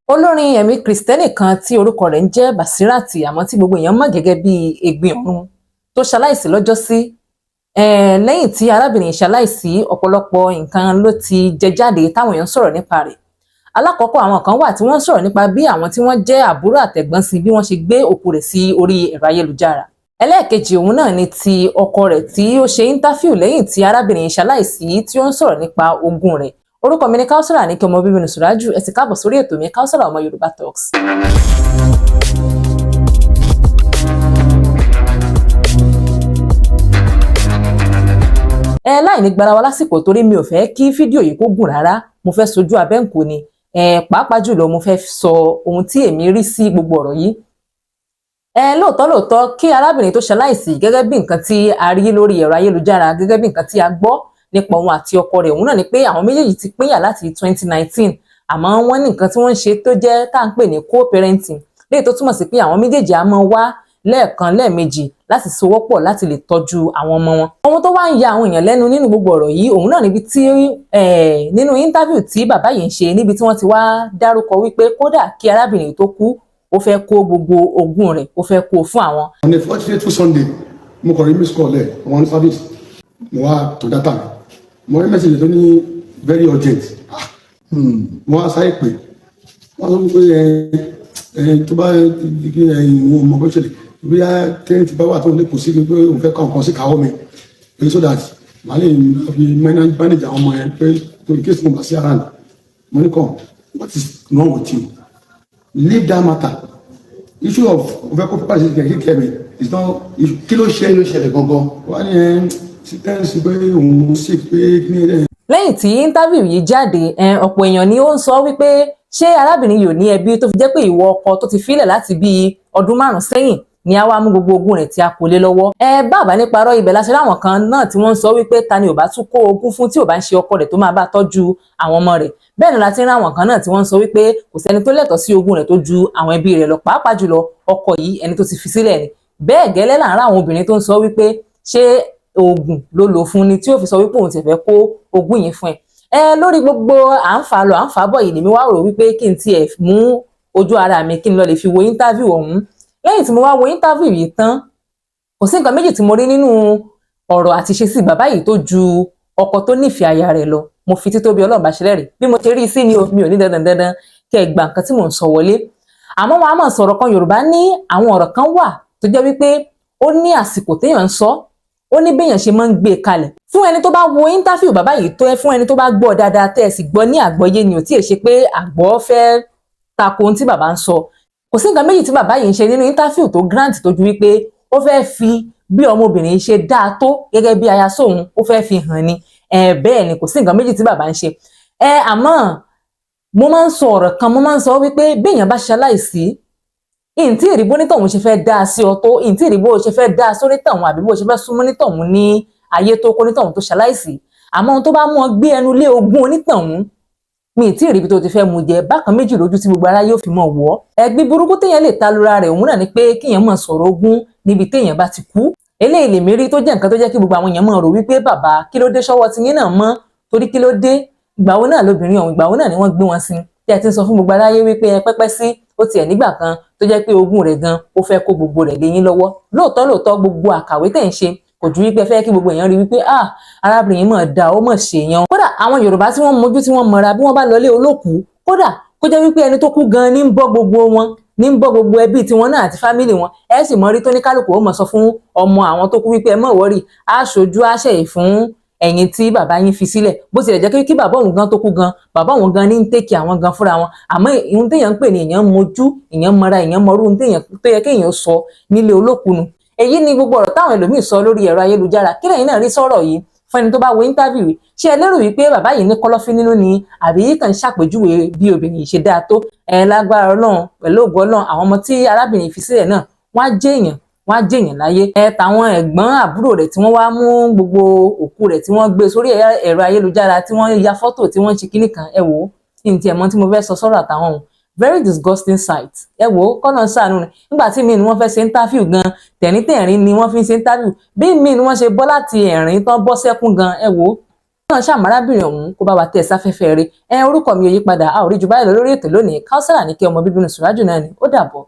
Olórin ẹ̀mí Kristẹni kan tí orúkọ rẹ̀ ń jẹ́ Basirat àmọ́ tí gbogbo èèyàn mọ̀ gẹ́gẹ́ bí Egbin Ọ̀run tó ṣaláìsí lọ́jọ́sí. Lẹ́yìn tí arábìnrin ṣaláìsí, ọ̀pọ̀lọpọ̀ nǹkan ló ti jẹ jáde táwọn èèyàn sọ̀rọ̀ nípa rẹ̀. Alákọ̀ọ́kọ́, àwọn kan wà tí wọ́n sọ̀rọ̀ nípa bí àwọn tí wọ́n jẹ́ àbúrò àtẹ̀gbọ́n sí bí wọ́n ṣe gbé òkú rẹ̀ sí orí ẹ̀rọ ayélujára. Ẹlẹ́ẹ̀kejì òun náà ni ti ọkọ rẹ̀ tí ó ṣe íńtáfíù lẹ́yìn tí arábìnrin ṣaláìsí tí ó ń sọ̀rọ̀ nípa ogún rẹ̀. Orúkọ mi ni Kausara Àníkẹ́, ọmọ bíbí Nùsùrájù. Ẹ sì káàbọ̀ sórí ètò mi Kausara ọmọ Yorùbá Talks. Láì ní gbara wa lásìkò torí mi ò fẹ́ kí fídíò yìí kó gùn rárá, mo fẹ́ sojú abẹ́ǹkò ni. Pàápàá jùlọ mo fẹ́ sọ ohun tí èmi rí sí gbogbo ọ̀rọ̀ yìí. Lóòótọ́ kí arábìnrin tó ṣaláìsí, gẹ́gẹ́ bí nǹkan tí a rí lórí ẹ̀rọ ayélujára, gẹ́gẹ́ bí nǹkan tí a gbọ́ nípa òun àti ọkọ rẹ̀, òun náà ni pé àwọn méjèèjì ti pínyà láti 2019, àmọ́ wọ́n ní nǹkan tí wọ́n ń ṣe tó jẹ́ tá à ń pè ní co-parenting, léyìí tó túmọ̀ sí pé àwọn méjèèjì á máa wá lẹ́ẹ̀kan lẹ́ẹ̀mejì láti sowọ́pọ̀ láti lè tọ́jú àwọn ọmọ wọn. Ohun tó wá ń ya àwọn èèyàn lẹ́nu nínú gbogbo ọ̀rọ̀ yìí, òun náà níbi tí nínú íńtáfíù tí bàbá yìí ń ṣe, níbi tí wọ́n ti wá dárúkọ wípé kódà kí arábìnrin tó kú, ó fẹ́ kó gbogbo ogún rẹ̀, ó fẹ́ kó fún àwọn. On a fortunate Sunday, mo kàn rí miss call ẹ̀ one service, mo wá tó data mi, mo rí message tó ní very urgent, mo wá sáré pé wọ́n sọ pé tó bá ìwọ̀n ọmọ bó ṣẹlẹ̀ bí a tẹ́yìn ti bá wà tó lè kò sí pé òun fẹ́ kọ́ nǹkan sí káwọ́ mi pé so that màá lè fi manage àwọn ọmọ yẹn pé in case mo bá sí around mo ní kàn what is wrong with you, leave that matter. Issue of òfẹ́ kó pàṣẹ kíkẹ́ mi is not kí ló ṣẹlẹ̀ gangan wá ní sí pé òun sì pé kí ni ẹ̀. Lẹ́yìn tí íńtáfíù yìí jáde, ọ̀pọ̀ èèyàn ni ó ń sọ wípé ṣé arábìnrin yìí ò ní ẹbí tó fi jẹ́ pé ìwọ ọkọ tó ti filẹ̀ láti bíi ọdún 5 sẹ́yìn ni a wá mú gbogbo ogún rẹ̀ tí a kò lé lọ́wọ́. Bàbá ní parọ́, ibẹ̀ láti ráwọn kan náà tí wọ́n ń sọ wípé ta ni ò bá tún kó ogún fún tí ò bá ń ṣe ọkọ rẹ̀ tó máa bá tọ́jú àwọn ọmọ rẹ̀. Bẹ́ẹ̀ ni láti ráwọn kan náà tí wọ́n ń sọ wípé kò sẹ́ni tó lẹ́tọ̀ọ́ sí ogún rẹ̀ tó ju àwọn ẹbí rẹ̀ lọ, pàápàá jùlọ ọkọ yìí, ẹni tó ti fi sílẹ̀ ni. Bẹ́ẹ̀ gẹ́lẹ́ là ń rá àwọn obìnrin tó ń sọ wípé ṣé oògùn ló lò fún ni tí ó fi sọ wípé òun ti fẹ́ kó ogún yìí fún ẹ. Lórí gbogbo à ń fà lọ à ń fà bọ̀ yìí lèmi wá rò wípé kí n tiẹ̀ mú ojú ara mi kí n lọ lè fi wo íńtáfíù ọ̀hún. Lẹ́yìn tí mo wá wo íńtáfíù yìí tán, kò sí nǹkan méjì tí mo rí nínú ọ̀rọ̀ àti ìṣesí bàbá yìí tó ju ọkọ tó nífẹ̀ẹ́ aya rẹ̀ lọ. Mo fi títóbi Ọlọ́run bá ṣẹlẹ́rìí bí mo ṣe rí sí ni mi ò ní dandan kí ẹ gba nǹkan tí mò ń sọ wọlé. Àmọ́ wọn á mọ̀ sọ̀rọ̀ kan, Yorùbá ní àwọn ọ̀rọ̀ kan wà tó jẹ́ wípé ó ní àsìkò téèyàn ń sọ, ó ní béèyàn ṣe máa ń gbé e kalẹ̀. Fún ẹni tó bá wo íńtáfíù bàbá yìí tó fún ẹni tó bá gbọ́ dáadáa tẹ́ ẹ sì gbọ́ ní àgbọ́yé ni ò tí ì ṣe pé àgbọ́ fẹ́ tako ohun tí bàbá ń sọ. Kò sí nǹkan méjì tí bàbá yìí ń ṣe nínú íńtáfíù tó grant tó ju wípé ó fẹ́ fi bí ọmọbìnrin ṣe dáa tó gẹ́gẹ́ bí aya sóhun, ó fẹ́ fi hàn ni. Bẹ́ẹ̀ ni kò sí nǹkan méjì tí bàbá ń ṣe. Àmọ́ mo máa ń sọ ọ̀rọ̀ kan, mo máa ń sọ wípé béèyàn bá ṣaláìsí, ìntí ìrìbó nítọ̀hún ṣe fẹ́ dáa sí ọ tó, ìntí ìrìbó ṣe fẹ́ dáa sórí tọ̀hún àbí bó ṣe fẹ́ súnmọ́ nítọ̀hún ní ayé tó kó nítọ̀hún tó ṣaláìsí. Àmọ́ ohun tó bá mú ọ gbé ẹnu lé ogún onítọ̀hún, mi tí ìrìbí tó ti fẹ́ mu jẹ, bákan méjì lójú tí gbogbo ara yóò fi mọ̀ wọ́. Ẹ̀gbin burúkú téèyàn lè ta lura rẹ̀, òun náà ni pé kéèyàn mọ̀ sọ̀rọ̀ ogún níbi téèyàn bá ti kú. Eléyìí lèmi rí tó jẹ́ nǹkan tó jẹ́ kí gbogbo àwọn èèyàn mọ̀ rò wípé bàbá kí ló dé ṣọ́wọ́ ti yín náà mọ́, torí kí ló dé ìgbà wo náà lóbìnrin ọ̀hún, ìgbà wo náà ni wọ́n gbé wọn sí. Tí ẹ ti ń sọ fún gbogbo aráyé wípé ẹ pẹ́pẹ́ sí, ó tiẹ̀ nígbà kan tó jẹ́ pé ogún rẹ̀ gan ó fẹ́ kó gbogbo rẹ̀ lé yín lọ́wọ́. Lóòótọ́ gbogbo àkàwé tẹ̀ ń ṣe kò ju wípé fẹ́ kí gbogbo èèyàn rí wípé arábìnrin yìí mọ̀ dá ó mọ̀ ṣèyàn. Kódà àwọn Yorùbá tí wọ́n mojú tí wọ́n mọra, bí wọ́n bá lọlé olókùú, kódà kó jẹ́ wípé ẹni tó kú gan ní ń bọ́ gbogbo wọn, ní ń bọ́ gbogbo ẹbí tiwọn náà àti fámìlì wọn. Ẹ sì mọ rí tó ní kálukú ó mọ̀ sọ fún ọmọ àwọn tó kú wípé ẹ mọ̀ wọ́rì, aṣojú àṣẹyìn fún ẹ̀yin tí bàbá yín fi sílẹ̀. Bó tilẹ̀ jẹ́ kí bàbá òun gan tó kú gan, bàbá òun gan ní ń tèkì àwọn gan fúnra wọn. Àmọ́ ohun téèyàn ń pè ní èèyàn mojú, èèyàn mọra, èèyàn mọrú ohun tó yẹ kéèyàn sọ nílé olókùú. Èyí ni gbogbo ọ̀rọ̀ táwọn ẹlòmíì sọ lórí ẹ̀rọ ayélujára. Kí lẹ̀yin náà rí sọ̀rọ̀ yìí fún ẹni tó bá wo íńtáfíù yìí? Ṣé ẹ lérò wípé bàbá yìí ní kọ́lọ́fín nínú ni, àbí kàn ń ṣàpèjúwe bí obìnrin yìí ṣe dáa tó? Lágbára Ọlọ́run, pẹ̀lú ògo Ọlọ́run, àwọn ọmọ tí arábìnrin fi sílẹ̀ náà wọ́n á jẹ́ èèyàn láyé. Tàwọn ẹ̀gbọ́n àbúrò rẹ̀ tí wọ́n wá mú gbogbo òkú rẹ̀ tí wọ́n gbé sórí ẹ̀rọ ayélujára, tí wọ́n ya fọ́tò, tí wọ́n ṣe kíní kan, ẹ wò ó, ìntì ẹ̀mọ́ tí mo fẹ́ sọ sọ́rọ̀ àtàwọn ohun. Very disgusting sight. Ẹ wò ó, kọ́nà ṣàánú ni. Nígbà tí mi ni wọ́n fẹ́ ṣe íńtáfíù gan, tẹ̀rín ni wọ́n fi ń ṣe íńtáfíù. Bí mi ni wọ́n ṣe bọ́ láti ẹ̀rín tán bọ́ sẹ́kún gan, ẹ wò ó. náà ṣàmárábìnrin ọ̀hún kó bá wa tẹ̀ sáfẹ́fẹ́ rí. Orúkọ mi ò yí padà, a ò rí ju báyìí lọ lórí ètò lónìí. Kausara ní kí ọmọ bíbí inú Sùrájù náà ni. Ó dàbọ̀.